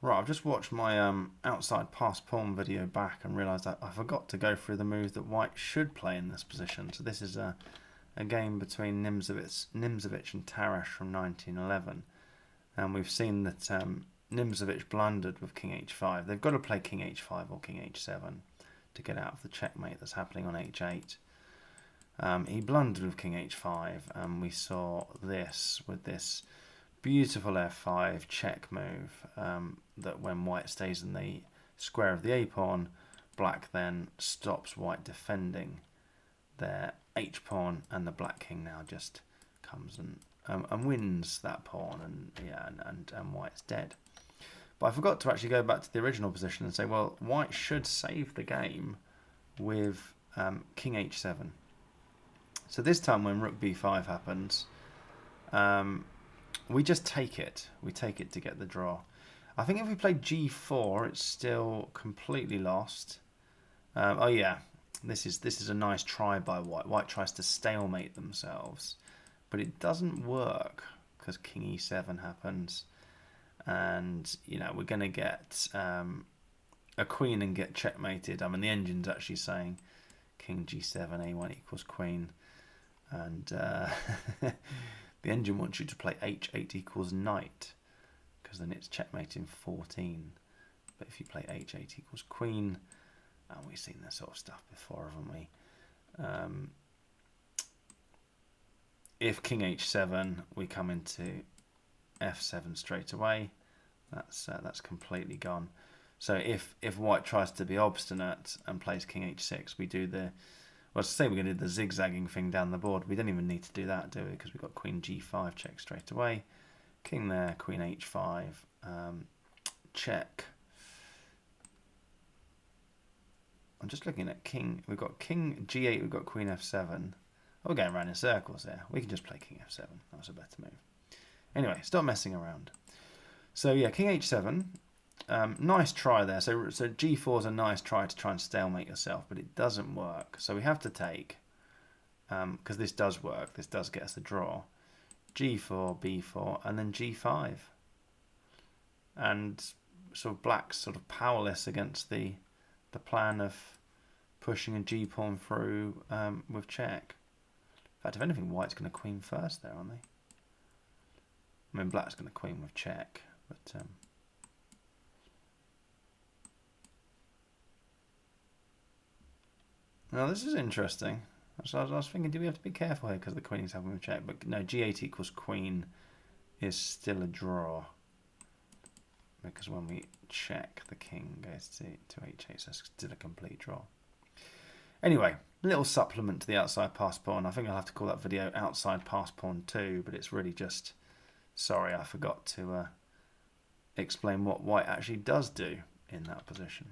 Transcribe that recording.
Right, I've just watched my outside pass pawn video back and realised that I forgot to go through the move that white should play in this position. So this is a game between Nimzovich and Tarash from 1911. And we've seen that Nimzovich blundered with King h5. They've got to play King h5 or King h7 to get out of the checkmate that's happening on h8. He blundered with King h5, and we saw this with this beautiful f5 check move, that when white stays in the square of the a pawn, black then stops white defending their h pawn, and the black king now just comes and wins that pawn, and yeah, and white's dead. But I forgot to actually go back to the original position and say, well, white should save the game with King h7. So this time when Rook b5 happens, we just take it. We take it to get the draw. I think if we play g4, it's still completely lost. Oh yeah, this is a nice try by white. White tries to stalemate themselves, but it doesn't work because King e7 happens, and you know we're going to get a queen and get checkmated. I mean the engine's actually saying King g7, a1 equals queen, and the engine wants you to play h8 equals knight, because then it's checkmate in 14. But if you play h8 equals queen, and we've seen this sort of stuff before, haven't we? If King h7, we come into f7 straight away. That's completely gone. So if white tries to be obstinate and plays King h6, we do the, well, to say we're going to do the zigzagging thing down the board. We don't even need to do that, do we? Because we've got Queen g5 check straight away. King there, Queen h5, check. I'm just looking at King. We've got King g8. We've got Queen f7. We're going around in circles there. We can just play King f7. That was a better move. Anyway, stop messing around. So yeah, King h7. Nice try there. So g4 is a nice try to try and stalemate yourself, but it doesn't work. So we have to take, because this does work. This does get us the draw. g4, b4, and then g5. And sort of black's sort of powerless against the plan of pushing a g pawn through with check. In fact, if anything, white's going to queen first there, aren't they? I mean, black's going to queen with check, but now this is interesting. So I was thinking, do we have to be careful here because the queen is having a check? But no, g8 equals queen is still a draw, because when we check, the king goes to h8, so it's still a complete draw. Anyway, little supplement to the outside pass pawn. I think I'll have to call that video outside pass pawn 2, but it's really just, sorry, I forgot to explain what white actually does do in that position.